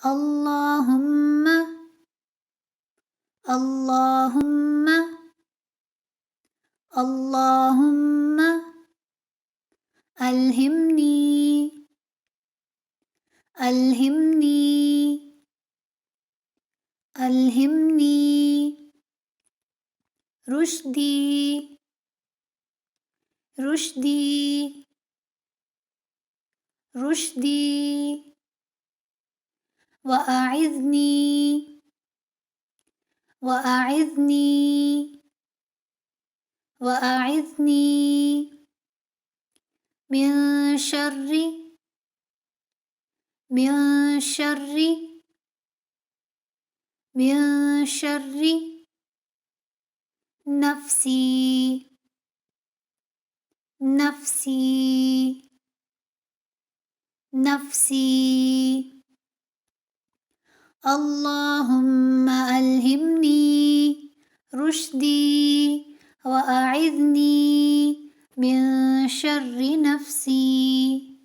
اللهم اللهم اللهم ألهمني ألهمني ألهمني رشدي رشدي رشدي وأعذني وأعذني وأعذني من شر من شر من شر نفسي نفسي نفسي اللهم ألهمني رشدي وأعذني من شر نفسي.